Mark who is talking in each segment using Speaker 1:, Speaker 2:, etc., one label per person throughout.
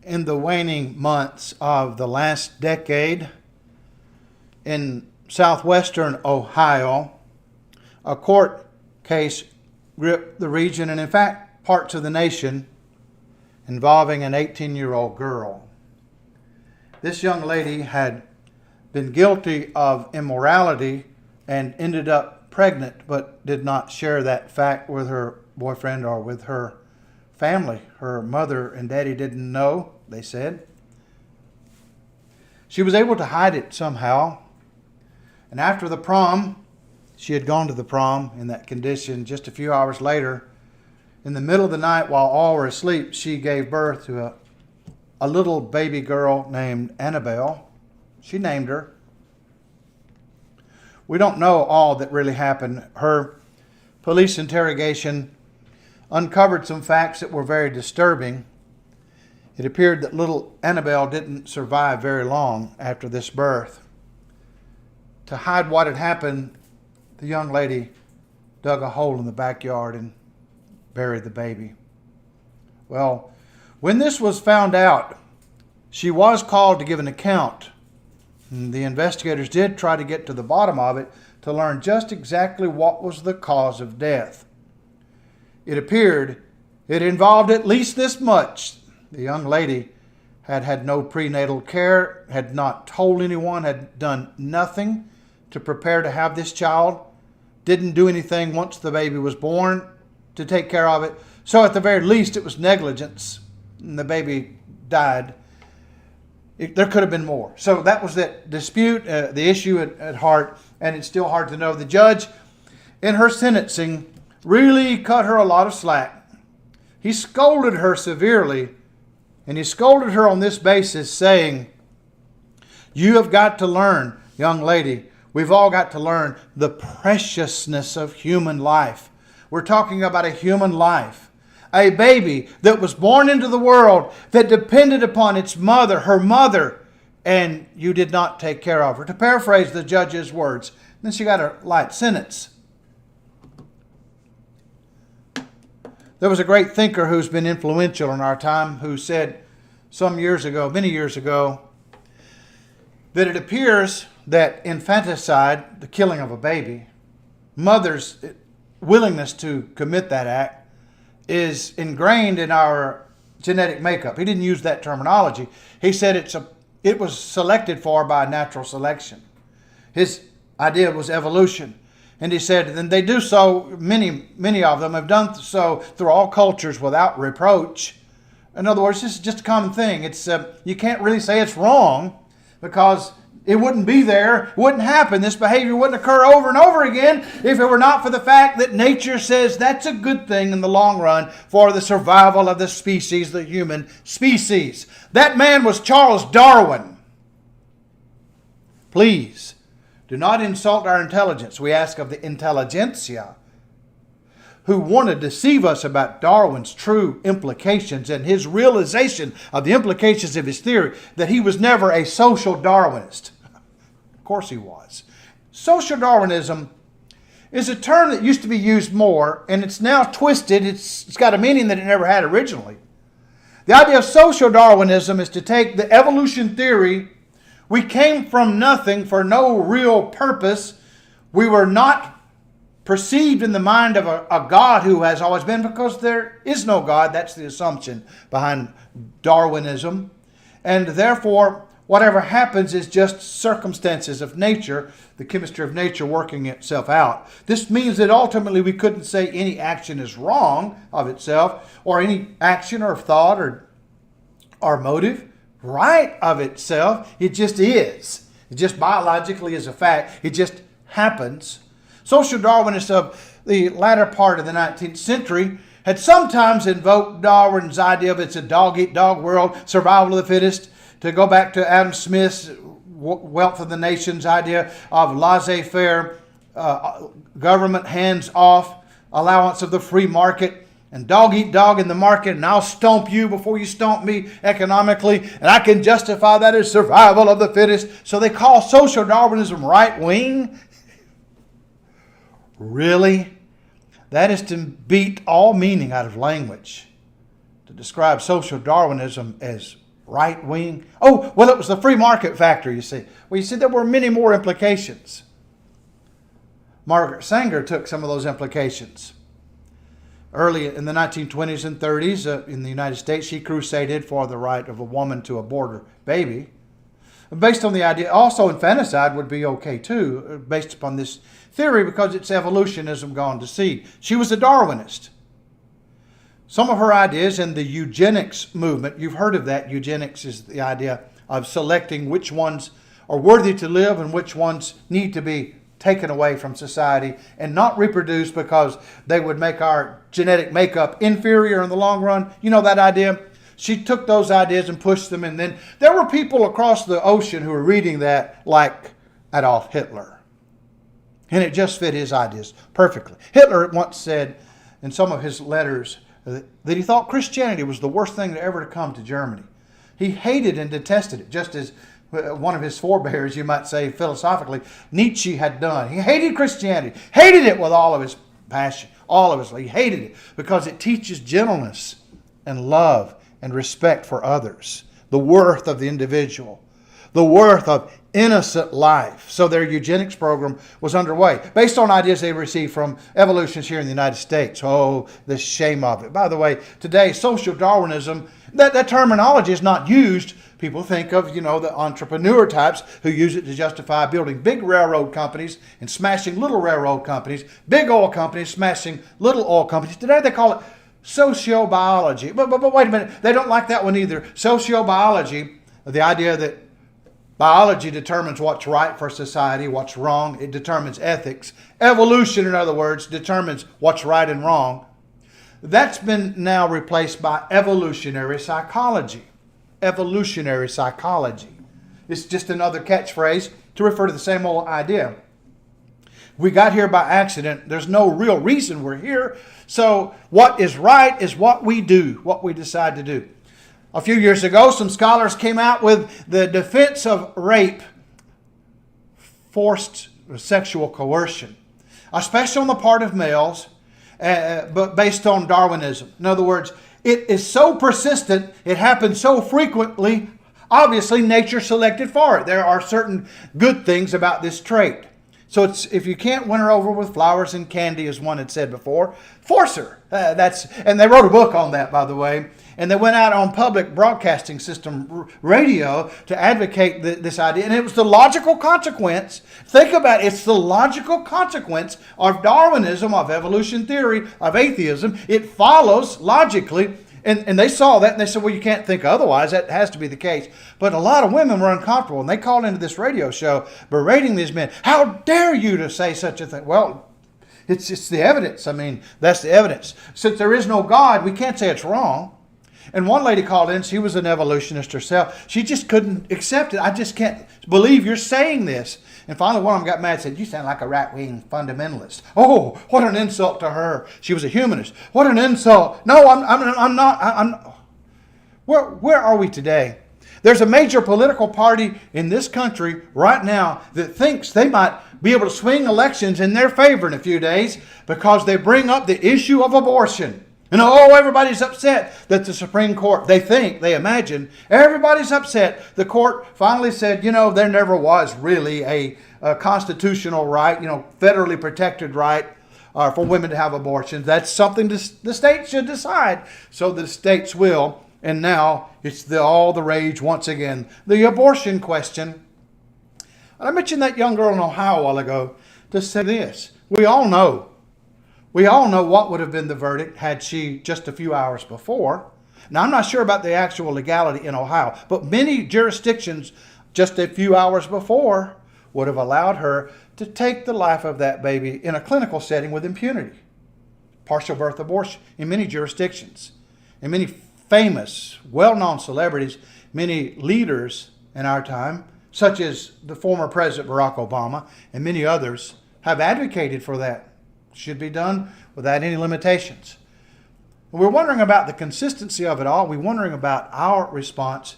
Speaker 1: In the waning months of the last decade, in southwestern Ohio, a court case gripped the region and, in fact, parts of the nation involving an 18-year-old girl. This young lady had been guilty of immorality and ended up pregnant, but did not share that fact with her boyfriend or with her family. Her mother and daddy didn't know, they said. She was able to hide it somehow. And after the prom, she had gone to the prom in that condition. Just a few hours later, in the middle of the night while all were asleep, she gave birth to a little baby girl named Annabelle. She named her. We don't know all that really happened. Her police interrogation uncovered some facts that were very disturbing. It appeared that little Annabelle didn't survive very long after this birth. To hide what had happened, the young lady dug a hole in the backyard and buried the baby. Well, when this was found out, she was called to give an account. And the investigators did try to get to the bottom of it to learn just exactly what was the cause of death. It appeared it involved at least this much. The young lady had had no prenatal care, had not told anyone, had done nothing to prepare to have this child, didn't do anything once the baby was born to take care of it. So at the very least, it was negligence, and the baby died. There could have been more. So that was that dispute, the issue at heart, and it's still hard to know. The judge, in her sentencing, really cut her a lot of slack. He scolded her severely, and he scolded her on this basis, saying, "You have got to learn, young lady, we've all got to learn the preciousness of human life." We're talking about a human life. A baby that was born into the world that depended upon its mother, her mother, and you did not take care of her. To paraphrase the judge's words, then she got a light sentence. There was a great thinker who's been influential in our time who said many years ago, that it appears that infanticide, the killing of a baby, mother's willingness to commit that act, is ingrained in our genetic makeup. He didn't use that terminology. He said it was selected for by natural selection. His idea was evolution. And he said, and they do so, many of them have done so through all cultures without reproach. In other words, this is just a common thing. It's you can't really say it's wrong because it wouldn't be there, it wouldn't happen. This behavior wouldn't occur over and over again if it were not for the fact that nature says that's a good thing in the long run for the survival of the species, the human species. That man was Charles Darwin. Please, do not insult our intelligence. We ask of the intelligentsia who want to deceive us about Darwin's true implications and his realization of the implications of his theory that he was never a social Darwinist. Of course he was. Social Darwinism is a term that used to be used more, and it's now twisted. It's got a meaning that it never had originally. The idea of social Darwinism is to take the evolution theory. We came from nothing for no real purpose. We were not perceived in the mind of a God who has always been, because there is no God. That's the assumption behind Darwinism. And therefore, whatever happens is just circumstances of nature, the chemistry of nature working itself out. This means that ultimately we couldn't say any action is wrong of itself, or any action or thought or motive right of itself. It just is. It just biologically is a fact. It just happens. Social Darwinists of the latter part of the 19th century had sometimes invoked Darwin's idea of it's a dog-eat-dog world, survival of the fittest, to go back to Adam Smith's Wealth of the Nations idea of laissez-faire, government hands-off, allowance of the free market, and dog-eat-dog in the market, and I'll stomp you before you stomp me economically, and I can justify that as survival of the fittest. So they call social Darwinism right-wing. Really? That is to beat all meaning out of language. To describe social Darwinism as right wing. Oh, well, it was the free market factor, you see. Well, you see, there were many more implications. Margaret Sanger took some of those implications. Early in the 1920s and 30s in the United States, she crusaded for the right of a woman to abort her baby. Based on the idea, also infanticide would be okay too, based upon this theory, because it's evolutionism gone to seed. She was a Darwinist. Some of her ideas in the eugenics movement, you've heard of that. Eugenics is the idea of selecting which ones are worthy to live and which ones need to be taken away from society and not reproduced because they would make our genetic makeup inferior in the long run. You know that idea? She took those ideas and pushed them, and then there were people across the ocean who were reading that, like Adolf Hitler. And it just fit his ideas perfectly. Hitler once said in some of his letters that he thought Christianity was the worst thing that ever to come to Germany. He hated and detested it, just as one of his forebears, you might say philosophically, Nietzsche had done. He hated Christianity, hated it with all of his passion, all of his love. He hated it because it teaches gentleness and love and respect for others, the worth of the individual, the worth of innocent life. So their eugenics program was underway based on ideas they received from evolutionists here in the United States. Oh, the shame of it. By the way, today, social Darwinism, that terminology is not used. People think of, the entrepreneur types who use it to justify building big railroad companies and smashing little railroad companies, big oil companies smashing little oil companies. Today they call it sociobiology. But wait a minute, they don't like that one either. Sociobiology, the idea that biology determines what's right for society, what's wrong. It determines ethics. Evolution, in other words, determines what's right and wrong. That's been now replaced by evolutionary psychology. Evolutionary psychology. It's just another catchphrase to refer to the same old idea. We got here by accident. There's no real reason we're here. So what is right is what we do, what we decide to do. A few years ago, some scholars came out with the defense of rape, forced sexual coercion, especially on the part of males, but based on Darwinism. In other words, it is so persistent, it happens so frequently, obviously nature selected for it. There are certain good things about this trait. So if you can't win her over with flowers and candy, as one had said before, force her. And they wrote a book on that, by the way. And they went out on public broadcasting system radio to advocate this idea. And it was the logical consequence. Think about it. It's the logical consequence of Darwinism, of evolution theory, of atheism. It follows logically. And they saw that and they said, well, you can't think otherwise. That has to be the case. But a lot of women were uncomfortable. And they called into this radio show berating these men. How dare you to say such a thing? Well, it's the evidence. I mean, that's the evidence. Since there is no God, we can't say it's wrong. And one lady called in, she was an evolutionist herself. She just couldn't accept it. I just can't believe you're saying this. And finally one of them got mad and said, you sound like a right-wing fundamentalist. Oh, what an insult to her. She was a humanist. What an insult. No, I'm not. Where are we today? There's a major political party in this country right now that thinks they might be able to swing elections in their favor in a few days because they bring up the issue of abortion. And everybody's upset that the Supreme Court, they imagine, everybody's upset. The court finally said, there never was really a constitutional right, federally protected right for women to have abortions. That's something the states should decide. So the states will. And now it's all the rage once again. The abortion question. And I mentioned that young girl in Ohio a while ago to say this. We all know what would have been the verdict had she just a few hours before. Now, I'm not sure about the actual legality in Ohio, but many jurisdictions just a few hours before would have allowed her to take the life of that baby in a clinical setting with impunity. Partial birth abortion in many jurisdictions. And many famous, well-known celebrities, many leaders in our time, such as the former President Barack Obama and many others, have advocated for that. Should be done without any limitations. We're wondering about the consistency of it all. We're wondering about our response.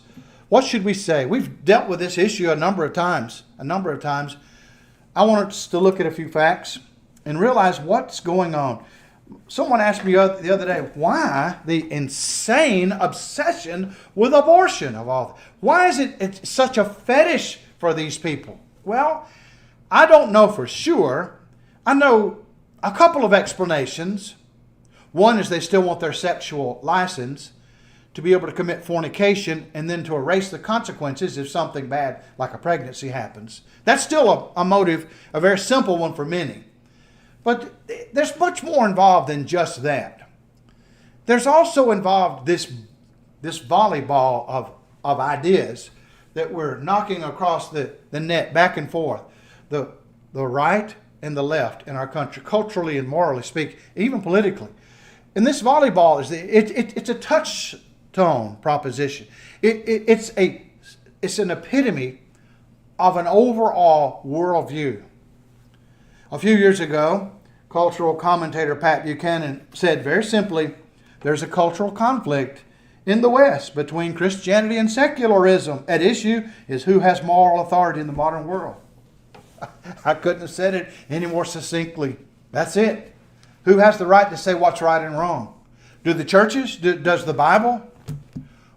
Speaker 1: What should we say? We've dealt with this issue a number of times. I want us to look at a few facts and realize what's going on. Someone asked me the other day, why the insane obsession with abortion of all? Why is it's such a fetish for these people? Well, I don't know for sure. I know a couple of explanations. One is they still want their sexual license to be able to commit fornication and then to erase the consequences if something bad like a pregnancy happens. That's still a motive, a very simple one for many. But there's much more involved than just that. There's also involved this volleyball of ideas that we're knocking across the net back and forth. The right and the left in our country, culturally and morally speak, even politically. And this volleyball it's a touchstone proposition. It's an epitome of an overall worldview. A few years ago, cultural commentator Pat Buchanan said very simply, there's a cultural conflict in the West between Christianity and secularism. At issue is who has moral authority in the modern world. I couldn't have said it any more succinctly. That's it. Who has the right to say what's right and wrong? Do the churches? Does the Bible?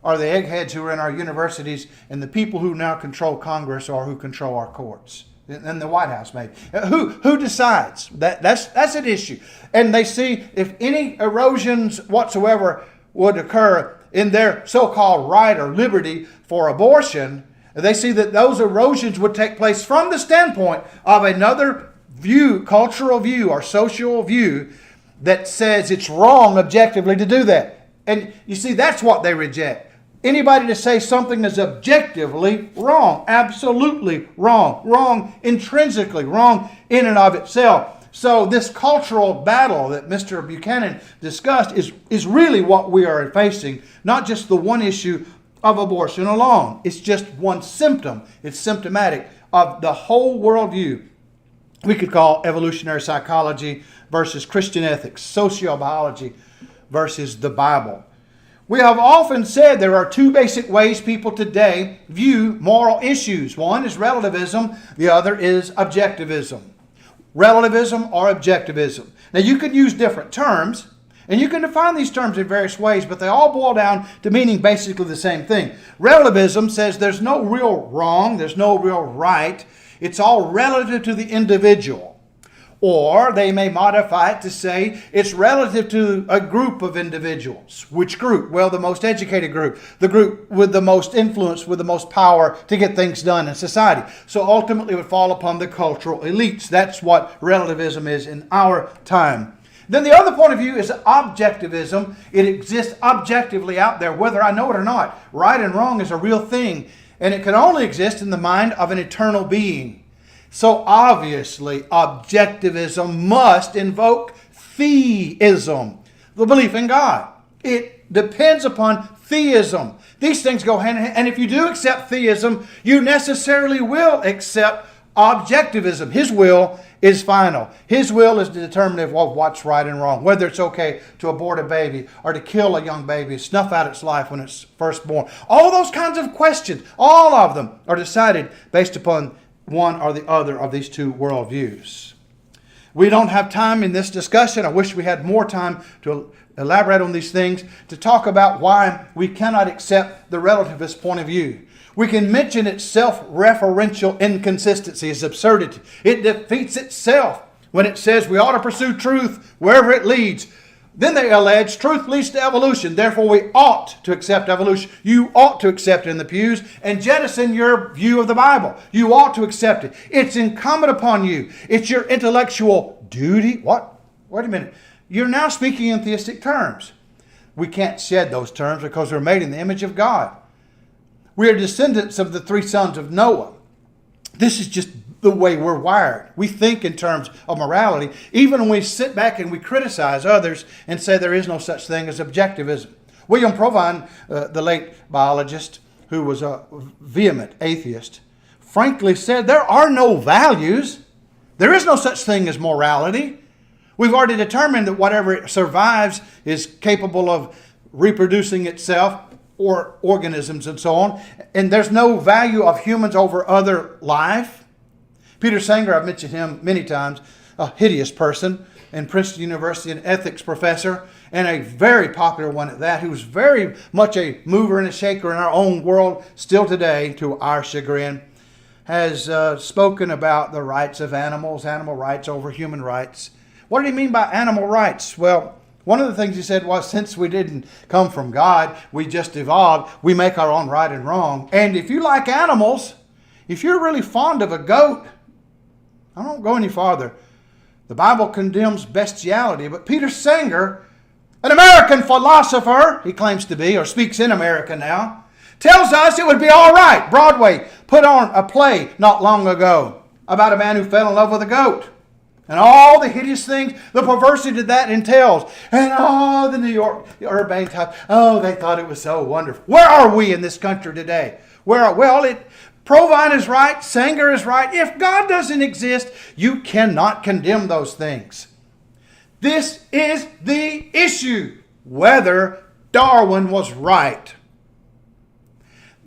Speaker 1: Or the eggheads who are in our universities and the people who now control Congress or who control our courts? And the White House, maybe. Who decides? That's an issue. And they see if any erosions whatsoever would occur in their so-called right or liberty for abortion, they see that those erosions would take place from the standpoint of another view, cultural view or social view that says it's wrong objectively to do that. And you see, that's what they reject. Anybody to say something is objectively wrong, absolutely wrong, wrong intrinsically, wrong in and of itself. So this cultural battle that Mr. Buchanan discussed is really what we are facing, not just the one issue of abortion alone. It's just one symptom. It's symptomatic of the whole worldview we could call evolutionary psychology versus Christian ethics, sociobiology versus the Bible. We have often said there are two basic ways people today view moral issues. One is relativism, the other is objectivism. Relativism or objectivism. Now you can use different terms, and you can define these terms in various ways, but they all boil down to meaning basically the same thing. Relativism says there's no real wrong, there's no real right. It's all relative to the individual. Or they may modify it to say it's relative to a group of individuals. Which group? Well, the most educated group. The group with the most influence, with the most power to get things done in society. So ultimately it would fall upon the cultural elites. That's what relativism is in our time. Then the other point of view is objectivism. It exists objectively out there, whether I know it or not. Right and wrong is a real thing. And it can only exist in the mind of an eternal being. So obviously, objectivism must invoke theism, the belief in God. It depends upon theism. These things go hand in hand. And if you do accept theism, you necessarily will accept objectivism. His will is final. His will is determinative of what's right and wrong, whether it's okay to abort a baby or to kill a young baby, snuff out its life when it's first born. All those kinds of questions, all of them are decided based upon one or the other of these two worldviews. We don't have time in this discussion. I wish we had more time to elaborate on these things, to talk about why we cannot accept the relativist point of view. We can mention its self-referential inconsistency, its absurdity. It defeats itself when it says we ought to pursue truth wherever it leads. Then they allege truth leads to evolution. Therefore, we ought to accept evolution. You ought to accept it in the pews and jettison your view of the Bible. You ought to accept it. It's incumbent upon you. It's your intellectual duty. What? Wait a minute. You're now speaking in theistic terms. We can't shed those terms because we're made in the image of God. We are descendants of the three sons of Noah. This is just the way we're wired. We think in terms of morality, even when we sit back and we criticize others and say there is no such thing as objectivism. William Provine, the late biologist, who was a vehement atheist, frankly said there are no values. There is no such thing as morality. We've already determined that whatever survives is capable of reproducing itself, or organisms and so on. And there's no value of humans over other life. Peter Sanger, I've mentioned him many times, a hideous person, in Princeton University, an ethics professor, and a very popular one at that, who's very much a mover and a shaker in our own world still today, to our chagrin, has spoken about the rights of animals, animal rights over human rights. What did he mean by animal rights? Well, one of the things he said was, since we didn't come from God, we just evolved, we make our own right and wrong. And if you like animals, if you're really fond of a goat, I don't go any farther. The Bible condemns bestiality, but Peter Singer, an American philosopher, he claims to be, or speaks in America now, tells us it would be all right. Broadway put on a play not long ago about a man who fell in love with a goat. And all the hideous things, the perversity that entails. And all the New York urbane type, they thought it was so wonderful. Where are we in this country today? Provine is right, Sanger is right. If God doesn't exist, you cannot condemn those things. This is the issue, whether Darwin was right.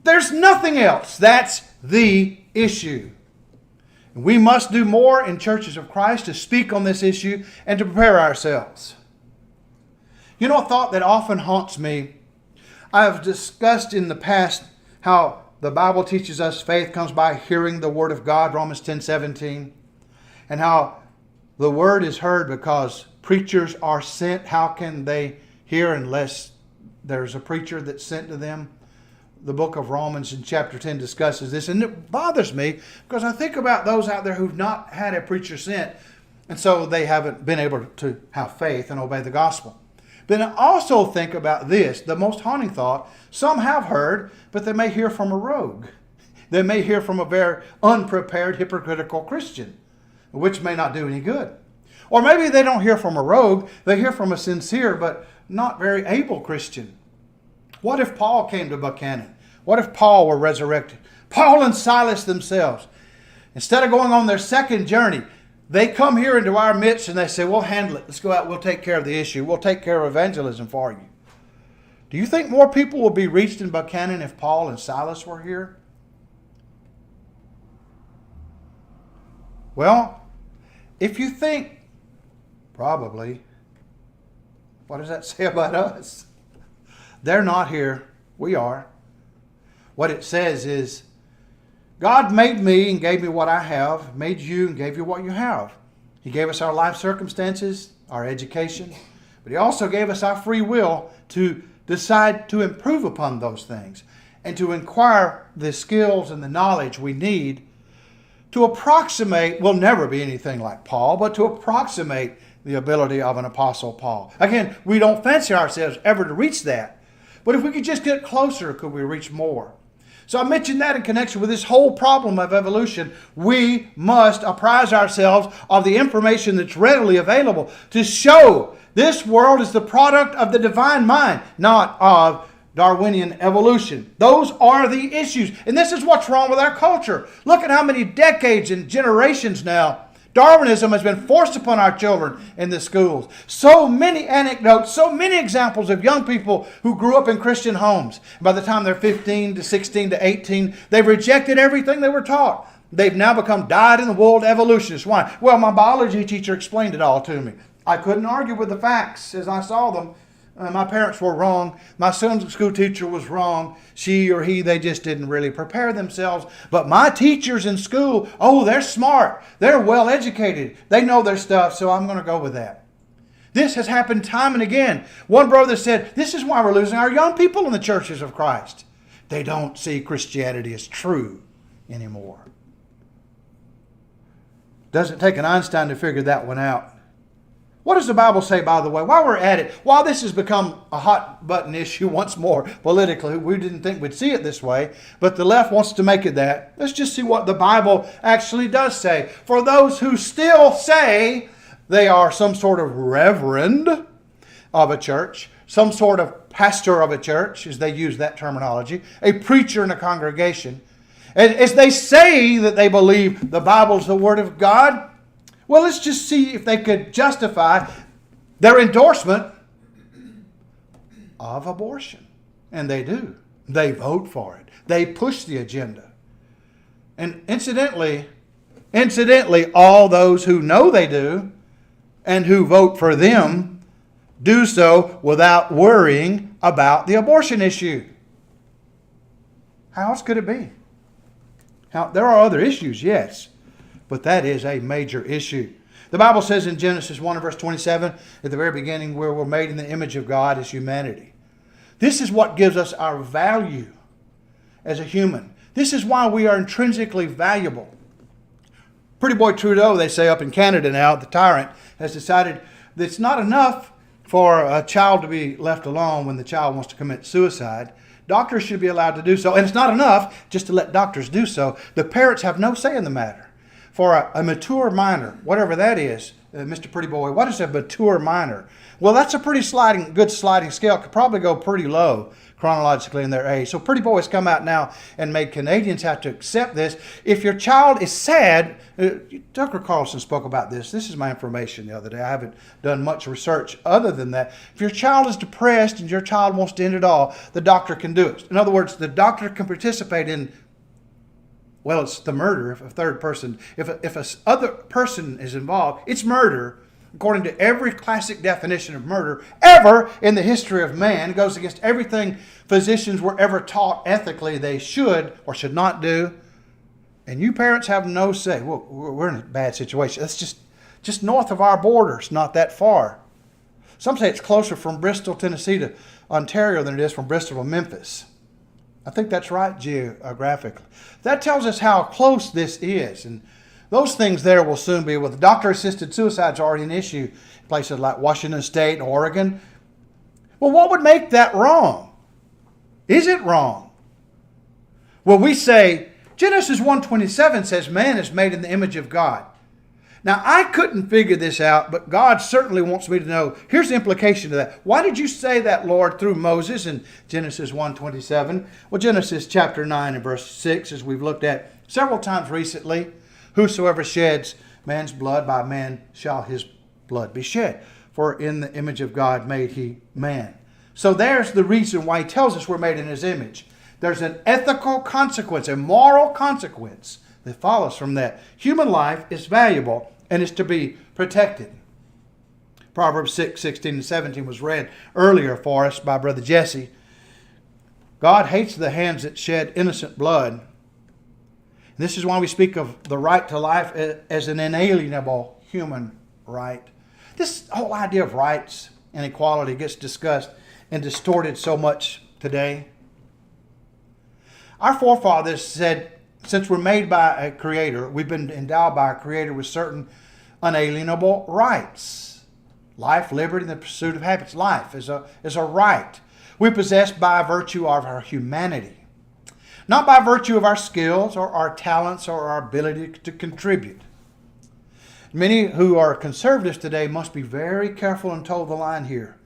Speaker 1: There's nothing else. That's the issue. We must do more in churches of Christ to speak on this issue and to prepare ourselves. You know, a thought that often haunts me, I've discussed in the past how the Bible teaches us faith comes by hearing the Word of God, Romans 10:17, and how the Word is heard because preachers are sent. How can they hear unless there's a preacher that's sent to them? The book of Romans in chapter 10 discusses this, and it bothers me because I think about those out there who've not had a preacher sent, and so they haven't been able to have faith and obey the gospel. Then I also think about this, the most haunting thought. Some have heard, but they may hear from a rogue. They may hear from a very unprepared, hypocritical Christian, which may not do any good. Or maybe they don't hear from a rogue, they hear from a sincere but not very able Christian. What if Paul came to Buchanan? What if Paul were resurrected? Paul and Silas themselves, instead of going on their second journey, they come here into our midst and they say, we'll handle it. Let's go out. We'll take care of the issue. We'll take care of evangelism for you. Do you think more people will be reached in Buchanan if Paul and Silas were here? Well, if you think, probably, what does that say about us? They're not here. We are. What it says is, God made me and gave me what I have, made you and gave you what you have. He gave us our life circumstances, our education, but He also gave us our free will to decide to improve upon those things and to acquire the skills and the knowledge we need to approximate, we'll never be anything like Paul, but to approximate the ability of an Apostle Paul. Again, we don't fancy ourselves ever to reach that, but if we could just get closer, could we reach more? So I mentioned that in connection with this whole problem of evolution. We must apprise ourselves of the information that's readily available to show this world is the product of the divine mind, not of Darwinian evolution. Those are the issues. And this is what's wrong with our culture. Look at how many decades and generations now Darwinism has been forced upon our children in the schools. So many anecdotes, so many examples of young people who grew up in Christian homes. By the time they're 15 to 16 to 18, they've rejected everything they were taught. They've now become dyed-in-the-wool evolutionists. Why? Well, my biology teacher explained it all to me. I couldn't argue with the facts as I saw them. My parents were wrong. My son's school teacher was wrong. She or he, they just didn't really prepare themselves. But my teachers in school, they're smart. They're well educated. They know their stuff, so I'm going to go with that. This has happened time and again. One brother said, this is why we're losing our young people in the churches of Christ. They don't see Christianity as true anymore. Doesn't take an Einstein to figure that one out. What does the Bible say, by the way? While we're at it, while this has become a hot button issue once more politically, we didn't think we'd see it this way, but the left wants to make it that. Let's just see what the Bible actually does say. For those who still say they are some sort of reverend of a church, some sort of pastor of a church, as they use that terminology, a preacher in a congregation, and as they say that they believe the Bible's the Word of God, well, let's just see if they could justify their endorsement of abortion. And they do. They vote for it. They push the agenda. And incidentally, all those who know they do and who vote for them do so without worrying about the abortion issue. How else could it be? There are other issues, yes, but that is a major issue. The Bible says in Genesis 1 verse 27, at the very beginning, where we're made in the image of God as humanity. This is what gives us our value as a human. This is why we are intrinsically valuable. Pretty boy Trudeau, they say up in Canada now, the tyrant, has decided that it's not enough for a child to be left alone when the child wants to commit suicide. Doctors should be allowed to do so. And it's not enough just to let doctors do so. The parents have no say in the matter. For a mature minor, whatever that is, Mr. Pretty Boy, what is a mature minor? Well, that's a pretty good sliding scale. It could probably go pretty low chronologically in their age. So Pretty Boy's come out now and made Canadians have to accept this. If your child is sad, Tucker Carlson spoke about this. This is my information the other day. I haven't done much research other than that. If your child is depressed and your child wants to end it all, the doctor can do it. In other words, the doctor can participate in, well, it's the murder if a third person, if a other person is involved, it's murder. According to every classic definition of murder ever in the history of man. It goes against everything physicians were ever taught ethically they should or should not do. And you parents have no say. Well, we're in a bad situation. That's just north of our borders, not that far. Some say it's closer from Bristol, Tennessee to Ontario than it is from Bristol to Memphis. I think that's right geographically. That tells us how close this is. And those things there will soon be with doctor-assisted suicide's already an issue in places like Washington State and Oregon. Well, what would make that wrong? Is it wrong? Well, we say Genesis 1:27 says man is made in the image of God. Now, I couldn't figure this out, but God certainly wants me to know. Here's the implication of that. Why did you say that, Lord, through Moses in Genesis 1:27? Well, Genesis chapter 9 and verse 6, as we've looked at several times recently, whosoever sheds man's blood, by man shall his blood be shed. For in the image of God made he man. So there's the reason why he tells us we're made in his image. There's an ethical consequence, a moral consequence that follows from that. Human life is valuable and is to be protected. Proverbs 6:16 and 17 was read earlier for us by Brother Jesse. God hates the hands that shed innocent blood. This is why we speak of the right to life as an inalienable human right. This whole idea of rights and equality gets discussed and distorted so much today. Our forefathers said, since we're made by a creator, we've been endowed by a creator with certain unalienable rights. Life, liberty, and the pursuit of happiness. Life is a right we possess by virtue of our humanity. Not by virtue of our skills or our talents or our ability to contribute. Many who are conservatives today must be very careful and toe the line here,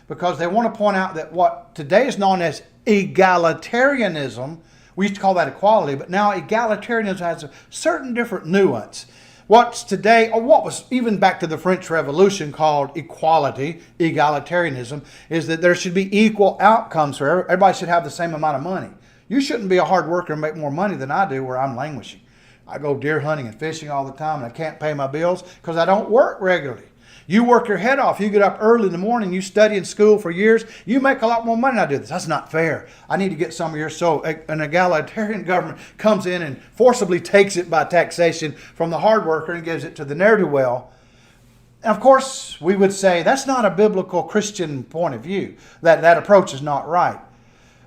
Speaker 1: because they want to point out that what today is known as egalitarianism, we used to call that equality, but now egalitarianism has a certain different nuance. What's today, or what was even back to the French Revolution called equality, egalitarianism, is that there should be equal outcomes for everybody should have the same amount of money. You shouldn't be a hard worker and make more money than I do where I'm languishing. I go deer hunting and fishing all the time and I can't pay my bills because I don't work regularly. You work your head off. You get up early in the morning. You study in school for years. You make a lot more money than I do. That's not fair. I need to get some of yours. So an egalitarian government comes in and forcibly takes it by taxation from the hard worker and gives it to the ne'er-do-well. And of course, we would say that's not a biblical Christian point of view. That approach is not right.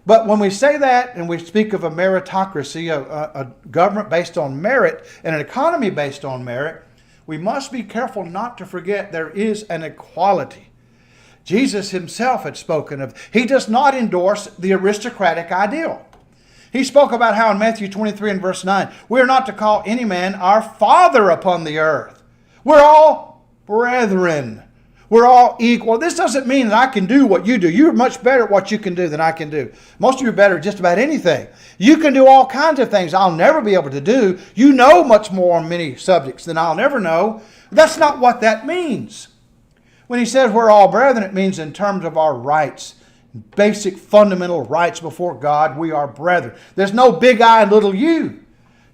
Speaker 1: But when we say that and we speak of a meritocracy, a government based on merit and an economy based on merit, we must be careful not to forget there is an equality. Jesus himself had spoken of, he does not endorse the aristocratic ideal. He spoke about how in Matthew 23 and verse 9, we are not to call any man our father upon the earth. We're all brethren. We're all equal. This doesn't mean that I can do what you do. You're much better at what you can do than I can do. Most of you are better at just about anything. You can do all kinds of things I'll never be able to do. You know much more on many subjects than I'll never know. That's not what that means. When he says we're all brethren, it means in terms of our rights, basic fundamental rights before God, we are brethren. There's no big I and little you.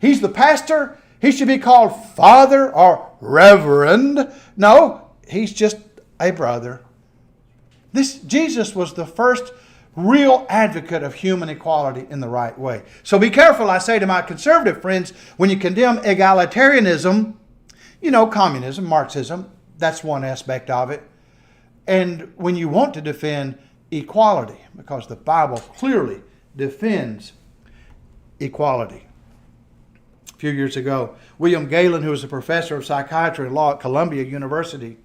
Speaker 1: He's the pastor. He should be called father or reverend. No. he's just a brother. Jesus was the first real advocate of human equality in the right way. So be careful, I say to my conservative friends, when you condemn egalitarianism, communism, Marxism, that's one aspect of it. And when you want to defend equality, because the Bible clearly defends equality. A few years ago, William Galen, who was a professor of psychiatry and law at Columbia University,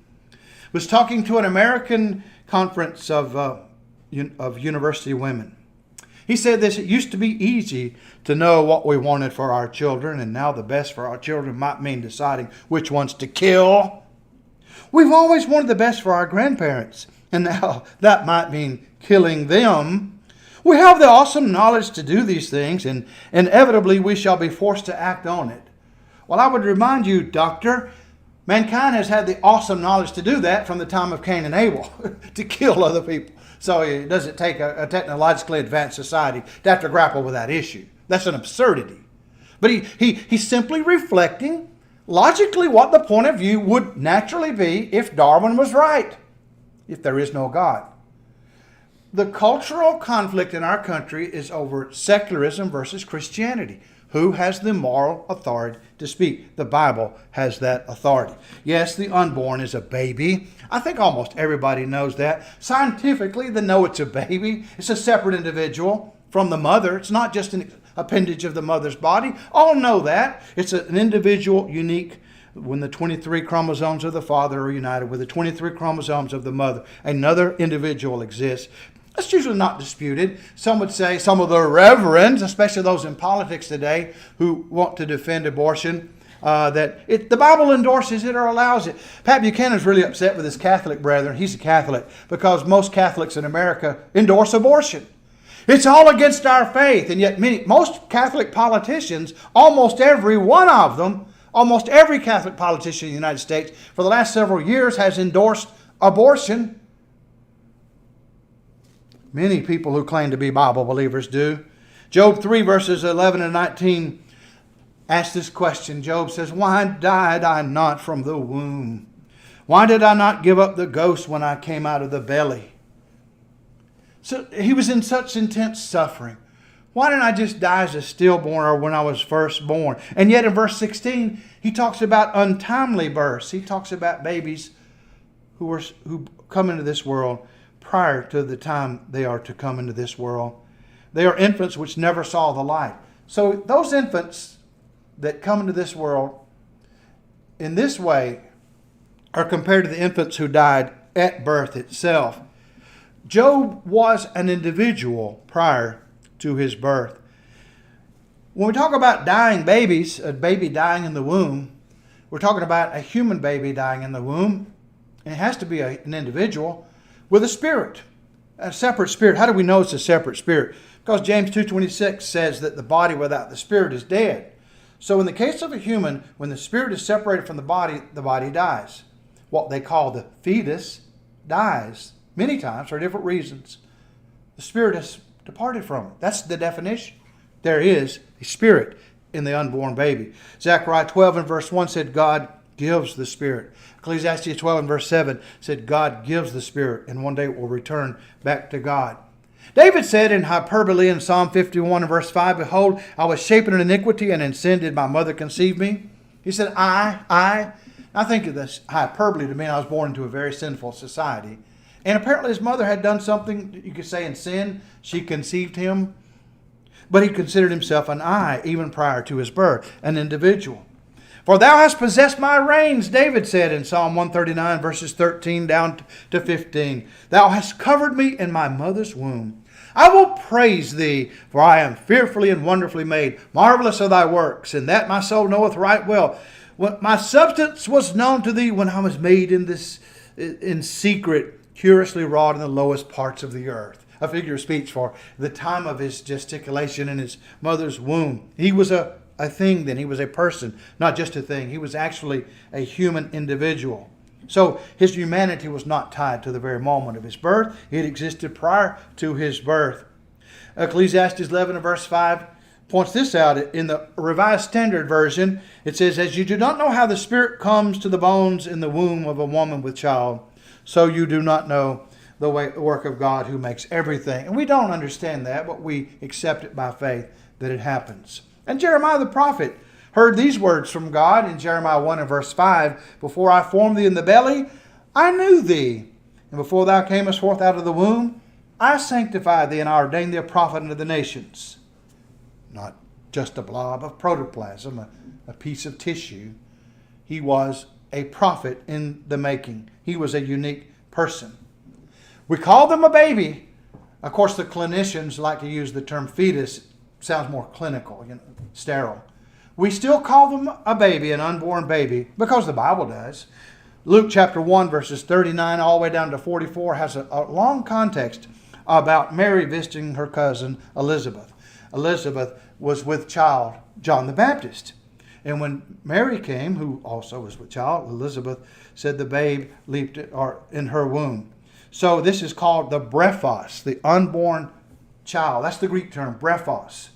Speaker 1: was talking to an American conference of university women. He said this: it used to be easy to know what we wanted for our children, and now the best for our children might mean deciding which ones to kill. We've always wanted the best for our grandparents, and now that might mean killing them. We have the awesome knowledge to do these things, and inevitably we shall be forced to act on it. Well, I would remind you, Doctor, mankind has had the awesome knowledge to do that from the time of Cain and Abel, to kill other people. So it doesn't take a technologically advanced society to have to grapple with that issue. That's an absurdity. But he's simply reflecting logically what the point of view would naturally be if Darwin was right, if there is no God. The cultural conflict in our country is over secularism versus Christianity. Who has the moral authority to speak? The Bible has that authority. Yes, the unborn is a baby. I think almost everybody knows that. Scientifically, they know it's a baby. It's a separate individual from the mother. It's not just an appendage of the mother's body. All know that. It's an individual, unique. When the 23 chromosomes of the father are united with the 23 chromosomes of the mother, another individual exists. That's usually not disputed. Some would say, some of the reverends, especially those in politics today who want to defend abortion, that the Bible endorses it or allows it. Pat Buchanan's really upset with his Catholic brethren. He's a Catholic because most Catholics in America endorse abortion. It's all against our faith. And yet most Catholic politicians, almost every one of them, almost every Catholic politician in the United States for the last several years has endorsed abortion. Many people who claim to be Bible believers do. Job 3 verses 11 and 19 ask this question. Job says, "Why died I not from the womb? Why did I not give up the ghost when I came out of the belly?" So he was in such intense suffering. Why didn't I just die as a stillborn or when I was first born? And yet in verse 16, he talks about untimely births. He talks about babies who come into this world prior to the time they are to come into this world. They are infants which never saw the light. So those infants that come into this world in this way are compared to the infants who died at birth itself. Job was an individual prior to his birth. When we talk about dying babies, a baby dying in the womb, we're talking about a human baby dying in the womb. And it has to be an individual with a spirit, a separate spirit. How do we know it's a separate spirit? Because James 2:26 says that the body without the spirit is dead. So in the case of a human, when the spirit is separated from the body dies. What they call the fetus dies many times for different reasons. The spirit has departed from it. That's the definition. There is a spirit in the unborn baby. Zechariah 12 and verse 1 said God gives the spirit. Ecclesiastes 12 and verse 7 said God gives the spirit, and one day it will return back to God. David said in hyperbole in Psalm 51 and verse 5, "Behold, I was shapen in iniquity, and in sin did my mother conceive me." He said, I think of this hyperbole to mean I was born into a very sinful society. And apparently his mother had done something, you could say, in sin. She conceived him. But he considered himself an I, even prior to his birth, an individual. "For thou hast possessed my reins," David said in Psalm 139, verses 13 down to 15. "Thou hast covered me in my mother's womb. I will praise thee, for I am fearfully and wonderfully made. Marvelous are thy works, and that my soul knoweth right well. My substance was known to thee when I was made in secret, curiously wrought in the lowest parts of the earth." A figure of speech for the time of his gesticulation in his mother's womb. He was a thing then. He was a person, not just a thing. He was actually a human individual. So his humanity was not tied to the very moment of his birth. It existed prior to his birth. Ecclesiastes 11 and verse 5 points this out in the Revised Standard Version. It says, as you do not know how the Spirit comes to the bones in the womb of a woman with child, so you do not know the work of God who makes everything. And we don't understand that, but we accept it by faith that it happens. And Jeremiah the prophet heard these words from God in Jeremiah 1 and verse 5. Before I formed thee in the belly, I knew thee. And before thou camest forth out of the womb, I sanctified thee and I ordained thee a prophet unto the nations. Not just a blob of protoplasm, a piece of tissue. He was a prophet in the making. He was a unique person. We call them a baby. Of course, the clinicians like to use the term fetus. It sounds more clinical, sterile. We still call them a baby, an unborn baby, because the Bible does. Luke chapter 1, verses 39 all the way down to 44 has a long context about Mary visiting her cousin Elizabeth. Elizabeth was with child John the Baptist. And when Mary came, who also was with child, Elizabeth said the babe leaped in her womb. So this is called the brephos, the unborn child. That's the Greek term, brephos.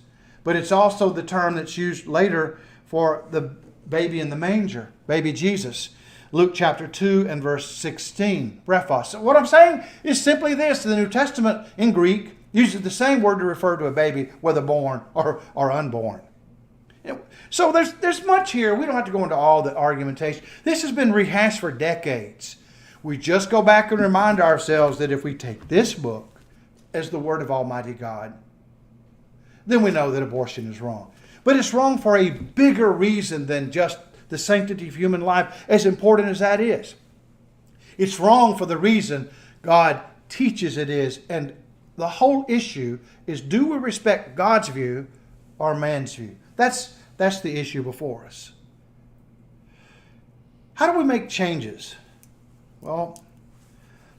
Speaker 1: But it's also the term that's used later for the baby in the manger, baby Jesus. Luke chapter 2 and verse 16, brephos. So what I'm saying is simply this. The New Testament in Greek uses the same word to refer to a baby, whether born or unborn. So there's much here. We don't have to go into all the argumentation. This has been rehashed for decades. We just go back and remind ourselves that if we take this book as the word of Almighty God, then we know that abortion is wrong. But it's wrong for a bigger reason than just the sanctity of human life, as important as that is. It's wrong for the reason God teaches it is. And the whole issue is, do we respect God's view or man's view? That's the issue before us. How do we make changes? Well,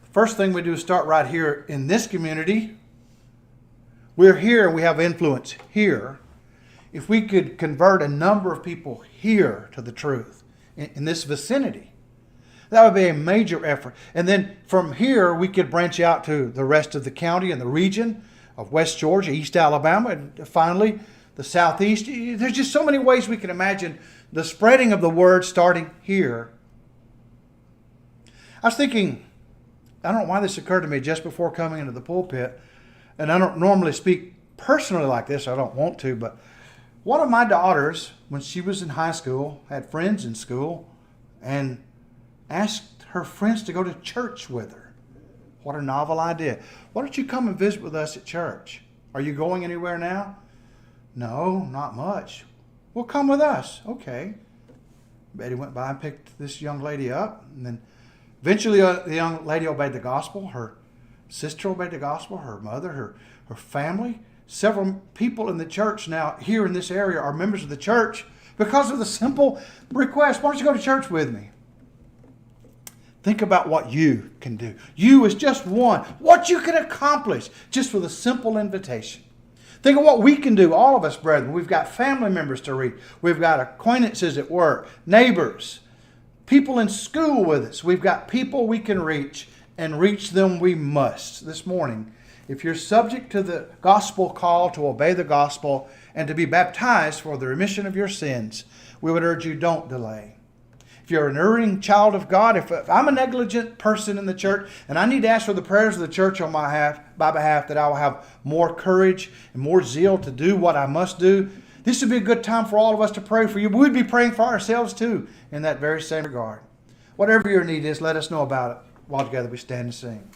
Speaker 1: the first thing we do is start right here in this community. We're here and we have influence here. If we could convert a number of people here to the truth in this vicinity, that would be a major effort. And then from here, we could branch out to the rest of the county and the region of West Georgia, East Alabama, and finally the Southeast. There's just so many ways we can imagine the spreading of the word starting here. I was thinking, I don't know why this occurred to me just before coming into the pulpit, and I don't normally speak personally like this. I don't want to, but one of my daughters, when she was in high school, had friends in school, and asked her friends to go to church with her. What a novel idea. Why don't you come and visit with us at church? Are you going anywhere now? No, not much. Well, come with us. Okay. Betty went by and picked this young lady up, and then eventually the young lady obeyed the gospel. Her sister obeyed the gospel, her mother, her family. Several people in the church now here in this area are members of the church because of the simple request, why don't you go to church with me? Think about what you can do. You is just one. What you can accomplish just with a simple invitation. Think of what we can do, all of us, brethren. We've got family members to reach. We've got acquaintances at work, neighbors, people in school with us. We've got people we can reach, and reach them we must. This morning, if you're subject to the gospel call to obey the gospel and to be baptized for the remission of your sins, we would urge you, don't delay. If you're an erring child of God, if I'm a negligent person in the church and I need to ask for the prayers of the church on my behalf, that I will have more courage and more zeal to do what I must do, this would be a good time for all of us to pray for you. We'd be praying for ourselves too in that very same regard. Whatever your need is, let us know about it while together we stand and sing.